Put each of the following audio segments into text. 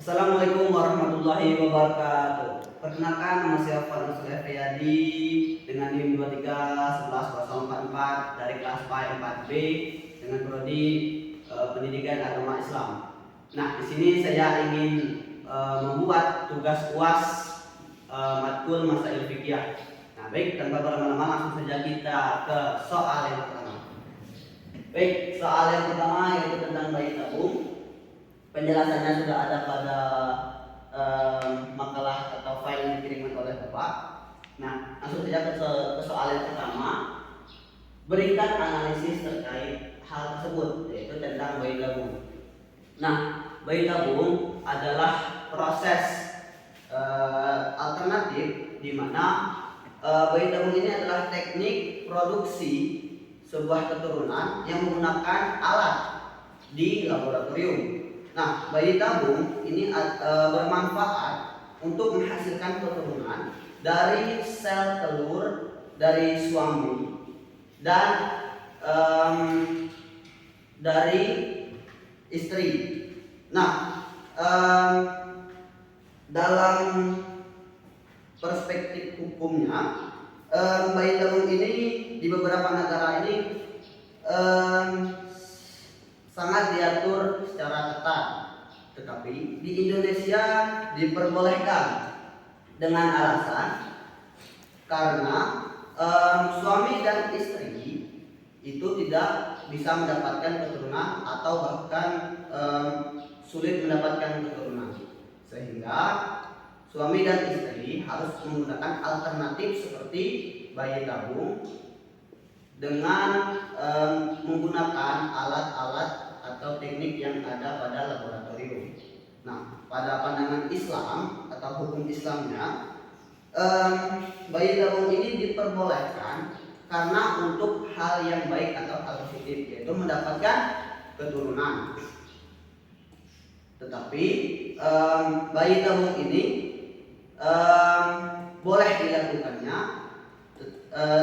Assalamualaikum warahmatullahi wabarakatuh. Perkenalkan, nama saya Fadil Sulaiman dengan NIM 23 11 044 dari kelas PAI 4B dengan prodi Pendidikan Agama Islam. Nah, di sini saya ingin membuat tugas UAS matkul Masail Fikih. Nah, baik, tanpa berlama-lama langsung saja kita ke soal yang pertama. Baik, soal yang pertama yaitu tentang bayi tabung. Penjelasannya sudah ada pada makalah atau file yang dikirimkan oleh Bapak. Nah, langsung saja ke soal yang pertama. Berikan analisis terkait hal tersebut, yaitu tentang bayi tabung. Nah, bayi tabung adalah proses alternatif di mana bayi tabung ini adalah teknik produksi sebuah keturunan yang menggunakan alat di laboratorium. Nah, bayi tabung ini bermanfaat untuk menghasilkan keturunan dari sel telur dari suami dan dari istri. Nah, dalam perspektif hukumnya, bayi tabung ini di beberapa negara ini sangat diatur secara ketat, tetapi di Indonesia diperbolehkan dengan alasan karena suami dan istri itu tidak bisa mendapatkan keturunan atau bahkan sulit mendapatkan keturunan, sehingga suami dan istri harus menggunakan alternatif seperti bayi tabung dengan menggunakan alat-alat atau teknik yang ada pada laboratorium. Nah, pada pandangan Islam atau hukum Islamnya, bayi tabung ini diperbolehkan karena untuk hal yang baik atau hal positif, yaitu mendapatkan keturunan. Tetapi bayi tabung ini boleh dilakukannya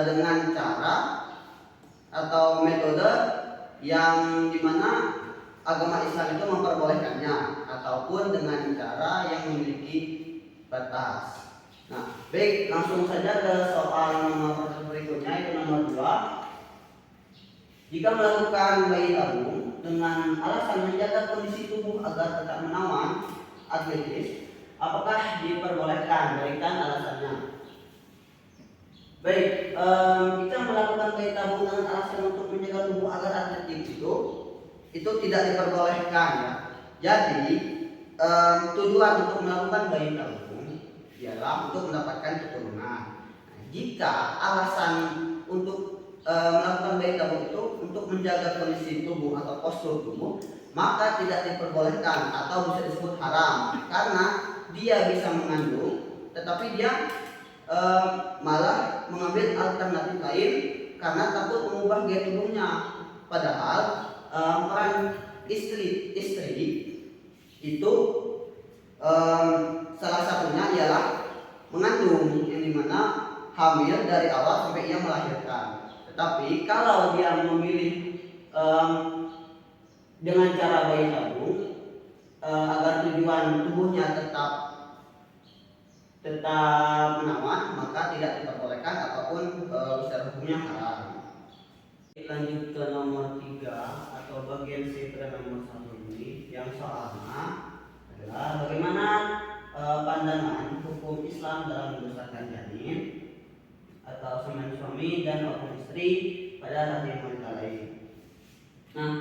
dengan cara atau metode yang dimana agama Islam itu memperbolehkannya, ataupun dengan cara yang memiliki batas. Nah, baik, langsung saja ke soal nomor berikutnya, itu nomor 2. Jika melakukan bayi tabung dengan alasan menjaga kondisi tubuh agar tetap menawan atletis, apakah diperbolehkan? Berikan alasannya. Baik, kita melakukan bayi tabung dengan alasan untuk menjaga tubuh agar atletis itu tidak diperbolehkan, ya. Jadi tujuan untuk melakukan bayi tabung ialah untuk mendapatkan keturunan. Nah, jika alasan untuk melakukan bayi tabung itu untuk menjaga kondisi tubuh atau postur tubuh, maka tidak diperbolehkan atau bisa disebut haram, karena dia bisa mengandung tetapi dia malah mengambil alternatif lain karena takut mengubah gaya tubuhnya. Padahal peran istri itu salah satunya ialah mengandung, yang dimana hamil dari awal sampai ia melahirkan. Tetapi kalau dia memilih dengan cara bayi tabung agar tujuan tubuhnya tetap menawan, maka tidak diperbolehkan ataupun secara hukumnya haram. Lanjut ke nomor 3 atau bagian C pada nomor 1 ini, yang soalnya adalah bagaimana pandangan hukum Islam dalam membesarkan janin atau semen suami dan maupun istri pada rahim wanita lain. Nah,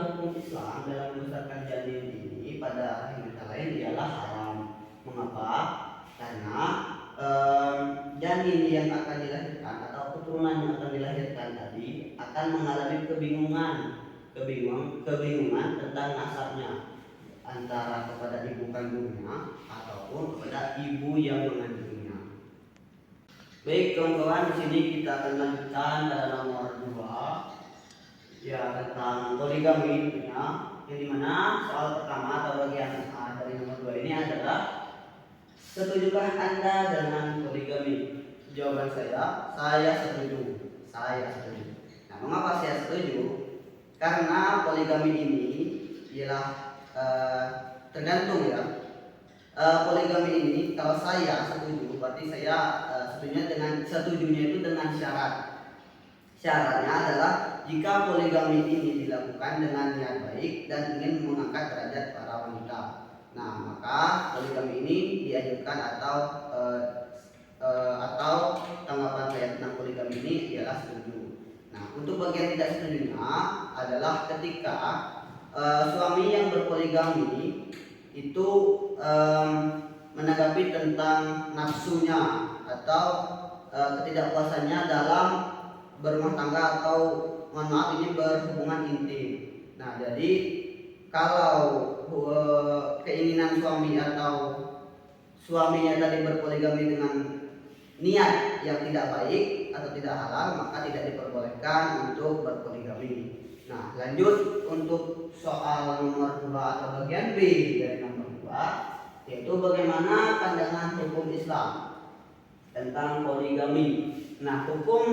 hukum Islam dalam membesarkan janin ini pada rahim wanita lain ialah haram. Mengapa? Karena janin yang akan dilahirkan atau keturunan yang akan dilahirkan tadi akan mengalami kebingungan tentang nasabnya, antara kepada ibu kandungnya ataupun kepada ibu yang mengandungnya. Baik kawan-kawan, di sini kita akan lanjutkan pada nomor 2, ya, tentang poligami, ya, yang dimana soal pertama atau bagian A dari nomor 2 ini adalah, setujukah Anda dengan poligami? Jawaban saya setuju. Nah, mengapa saya setuju? Karena poligami ini ialah tergantung ya. Poligami ini kalau saya setuju, berarti saya setujunya itu dengan syarat. Syaratnya adalah jika poligami ini dilakukan dengan niat baik dan ingin mengangkat derajat para wanita. Nah, maka poligami ini dianjurkan atau tanggapan saya tentang poligami ini ialah setuju. Nah, untuk bagian tidak setujunya adalah ketika suami yang berpoligami itu menanggapi tentang nafsunya atau ketidakpuasannya dalam berumah tangga atau ini berhubungan intim. Nah, jadi kalau keinginan suami atau suaminya tadi berpoligami dengan niat yang tidak baik atau tidak halal, maka tidak diperbolehkan untuk berpoligami. Nah, lanjut untuk soal nomor 2 atau bagian B dari nomor 2, yaitu bagaimana pandangan hukum Islam tentang poligami. Nah, hukum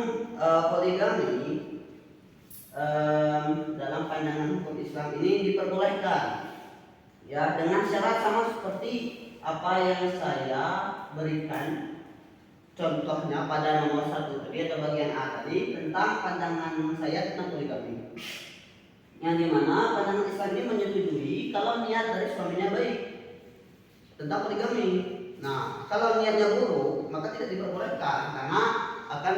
poligami dalam pandangan hukum Islam ini diperbolehkan ya, dengan syarat sama seperti apa yang saya berikan contohnya pada nomor 1 tadi atau bagian A tadi tentang pandangan saya tentang poligami, yang dimana pandangan Islam ini menyetujui kalau niat dari suaminya baik tentang poligami. Nah, kalau niatnya buruk maka tidak diperbolehkan karena akan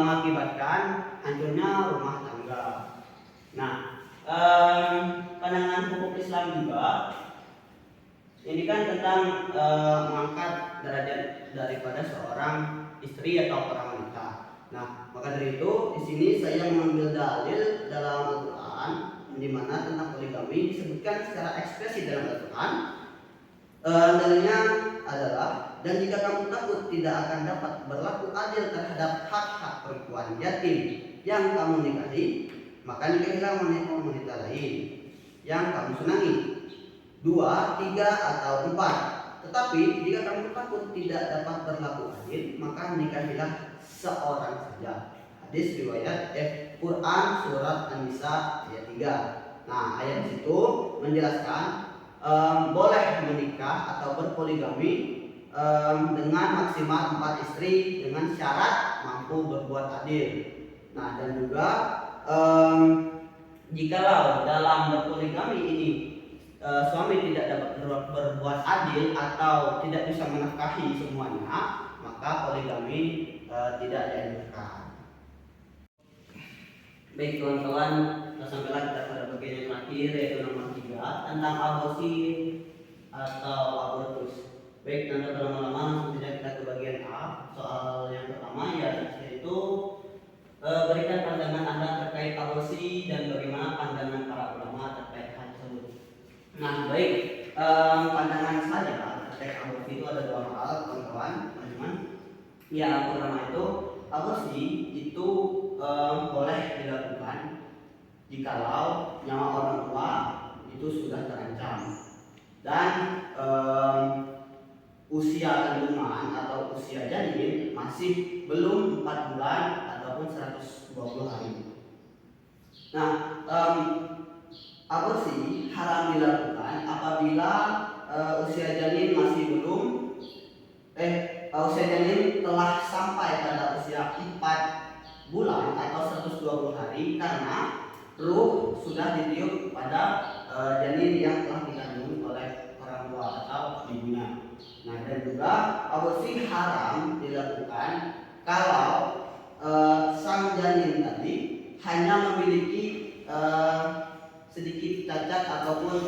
mengakibatkan hancurnya rumah tangga. Nah, pandangan hukum Islam juga ini kan tentang mengangkat derajat daripada seorang istri atau orang wanita. Nah, maka dari itu di sini saya mengambil dalil dalam Al-Quran di mana tentang poligami disebutkan secara eksplisit dalam Al-Quran. Dalilnya adalah, dan jika kamu takut tidak akan dapat berlaku adil terhadap hak-hak perempuan yatim yang kamu nikahi, maka nikahilah wanita lain yang kamu senangi, 2, 3, atau 4. Tetapi jika kamu takut tidak dapat berlaku adil, maka nikahilah seorang saja. Hadis riwayat Quran surat An-Nisa ayat 3. Nah, ayat situ menjelaskan boleh menikah atau berpoligami dengan maksimal 4 istri dengan syarat mampu berbuat adil. Nah, dan juga jikalau dalam berpoligami ini suami tidak dapat berbuat adil atau tidak bisa menafkahi semuanya, maka poligami tidak dianjurkan. Baik kawan-kawan, sampailah kita pada bagian yang terakhir, yaitu nomor 3 tentang aborsi atau abortus. Baik, tanpa berlama-lama langsung saja kita ke bagian A. Soal yang pertama yaitu berikan pandangan Anda terkait aborsi dan bagaimana pandangan para ulama terkait hal tersebut. Nah, baik, pandangan saya terkait aborsi itu ada 2 hal, kawan-kawan, teman-teman. Yang pertama itu aborsi itu boleh dilakukan jikalau nyawa orang tua itu sudah terancam dan usia kandungan atau usia janin masih belum 4 bulan ataupun 120 hari. Nah, aborsi haram dilakukan apabila usia janin masih belum usia janin telah sampai pada usia 4 bulan atau 120 hari karena ruh sudah ditiup pada janin yang telah dikandung oleh orang tua atau ibunya. Nah, dan juga aborsi haram dilakukan kalau sang janin tadi hanya memiliki sedikit cacat ataupun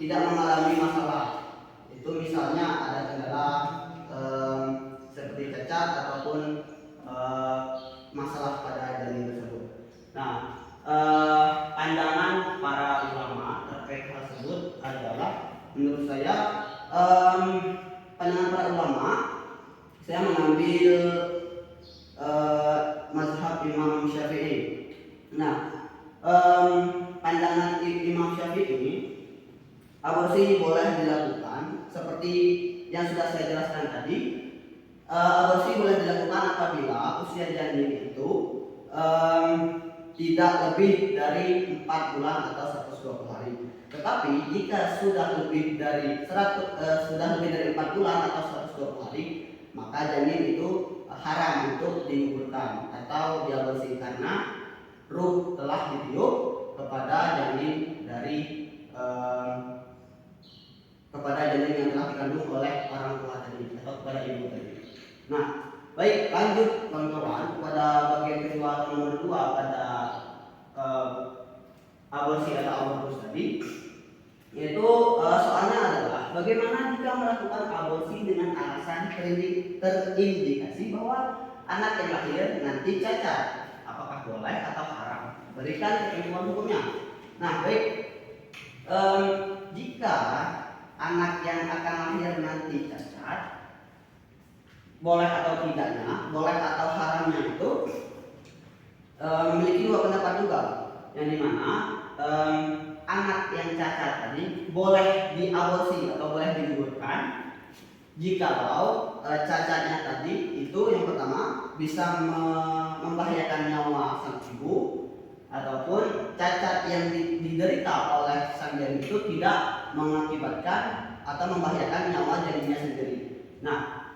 tidak mengalami masalah. Itu misalnya ada kendala seperti cacat ataupun masalah pada janin tersebut. Nah, pandangan para ulama terkait hal tersebut adalah, menurut saya pandangan para ulama, saya mengambil mazhab Imam Syafi'i. Nah, pandangan Imam Syafi'i, aborsi boleh dilakukan seperti yang sudah saya jelaskan tadi. Aborsi boleh dilakukan apabila usia janin itu tidak lebih dari 4 bulan atau 120 hari. Tetapi jika sudah lebih dari 4 bulan atau 120 hari, maka janin itu haram untuk digugurkan atau diaborsi karena ruh telah ditiup kepada janin yang telah dikandung oleh orang tua tadi atau kepada ibu tadi. Nah, baik, lanjut kawan-kawan pada bagian kedua atau nomor 2 pada aborsi atau abortus tadi, yaitu soalnya adalah bagaimana jika melakukan aborsi dengan alasan terindikasi bahwa anak yang lahir nanti cacat, apakah boleh atau haram? Berikan ketentuan hukumnya. Nah, baik, jika anak yang akan lahir nanti cacat, boleh atau tidaknya, boleh atau haramnya itu memiliki 2 pendapat juga, yang dimana anak yang cacat tadi boleh diaborsi atau boleh digugurkan jikalau cacatnya tadi itu yang pertama bisa membahayakan nyawa sang ibu, ataupun cacat yang diderita oleh sang janin itu tidak mengakibatkan atau membahayakan nyawa janinnya sendiri. Nah,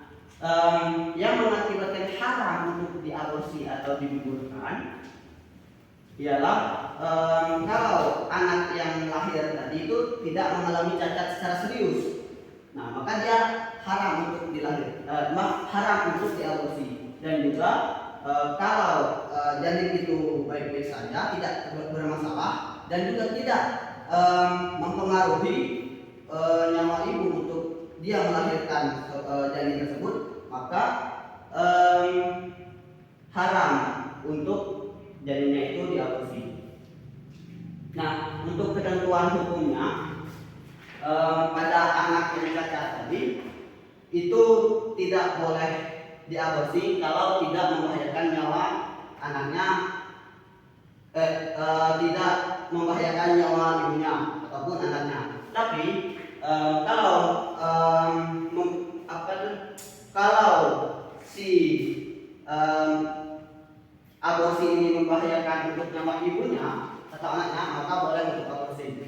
yang mengakibatkan haram untuk diaborsi atau digugurkan ialah kalau anak yang lahir tadi itu tidak mengalami cacat secara serius. Nah, maka dia haram untuk haram untuk diaborsi. Dan juga kalau janin itu baik-baik saja, tidak bermasalah, dan juga tidak mempengaruhi nyawa ibu untuk dia melahirkan janin tersebut, maka haram untuk janinnya itu diaborsi. Nah, untuk ketentuan hukumnya pada anak yang cacat tadi itu tidak boleh diaborsi kalau tidak membahayakan nyawa anaknya, tidak membahayakan nyawa ibunya ataupun anaknya. Tapi kalau si aborsi ini membahayakan untuk nyawa ibunya atau anaknya, maka boleh untuk aborsi.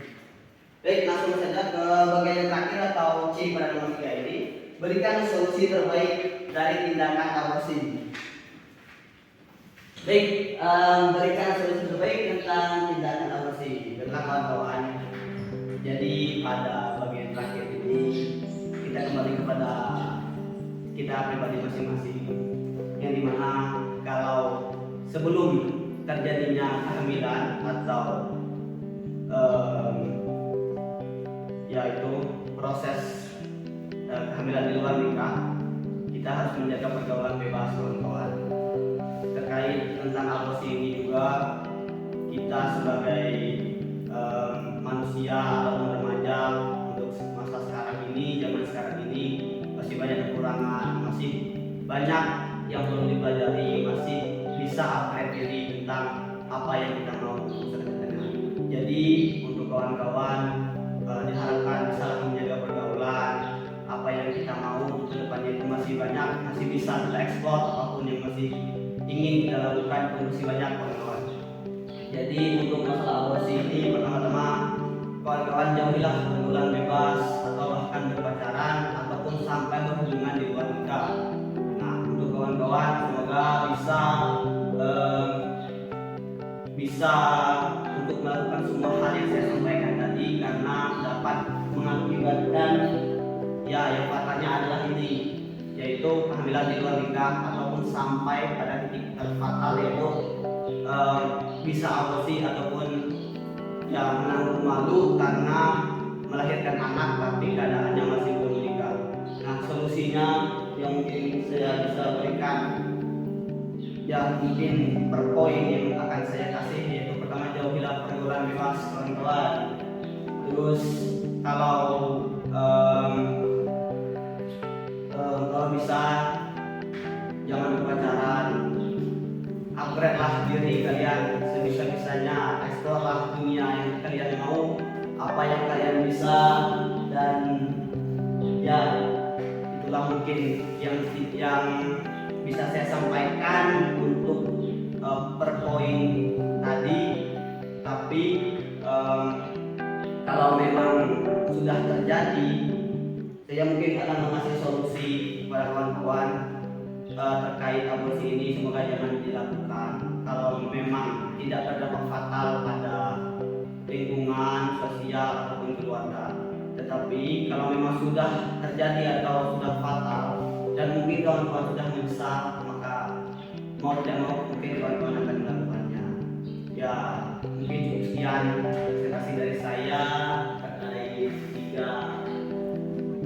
Baik, langsung saja ke bagian terakhir atau C pada nomor 3 ini. Berikan solusi terbaik dari tindakan aborsi. Baik, berikan solusi terbaik tentang tindakan aborsi. Baiklah kawan-kawan. Jadi pada bagian terakhir ini kita kembali kepada kita pribadi masing-masing, yang dimana kalau sebelum terjadinya kehamilan atau yaitu proses kehamilan di luar nikah, kita harus menjaga pergaulan bebas kawan-kawan. Terkait tentang aborsi ini juga, kita sebagai manusia atau remaja untuk masa sekarang ini, zaman sekarang ini masih banyak kekurangan, masih banyak yang belum dipelajari, masih bisa upgrade diri tentang apa yang kita mau selanjutnya. Jadi untuk kawan-kawan diharapkan bisa menjaga pergaulan, apa yang kita mau ke depannya itu masih banyak, masih bisa kita ekspor, apapun yang masih ingin kita lakukan itu masih banyak kawan-kawan. Jadi untuk masalah aborsi ini, pertama-tama kawan-kawan jauhilah pergaulan bebas atau bahkan berpacaran ataupun sampai berhubungan di luar nikah. Nah, untuk kawan-kawan semoga bisa untuk melakukan semua hal yang saya sampaikan tadi, karena dapat mengakibatkan yang fatalnya adalah ini, yaitu kehamilan di luar nikah ataupun sampai pada titik terfatal, yaitu bisa aborsi ataupun menanggung malu karena melahirkan anak tapi keadaannya masih belum menikah. Nah, solusinya yang mungkin saya bisa berikan, yang mungkin per poin yang akan saya kasih, yaitu pertama, jauhilah pergaulan bebas kawan-kawan. Terus kalau bisa jangan berpacaran, upgrade lah diri kalian sebisa-bisanya, explore lah dunia yang kalian mau, apa yang kalian bisa, dan ya itulah mungkin yang bisa saya sampaikan untuk per poin tadi. Tapi kalau terjadi, saya mungkin akan mengasih solusi kepada kawan-kawan terkait aborsi ini. Semoga jangan dilakukan kalau memang tidak berdampak fatal pada lingkungan sosial ataupun keluarga. Tetapi kalau memang sudah terjadi atau sudah fatal dan mungkin kawan-kawan sudah menyesal, maka mau tidak mau mungkin kawan-kawan akan melakukannya. Ya mungkin cukup sekian presentasi dari saya terkait 3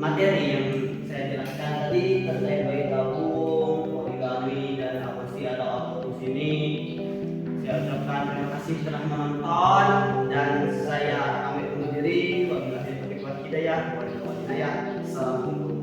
materi yang saya jelaskan tadi terkait bayi tabung, poligami, dan aborsi atau abortus ini. Saya ucapkan terima kasih telah menonton dan saya pamit undur diri. Wabillahi taufiq wal hidayah. Assalamualaikum.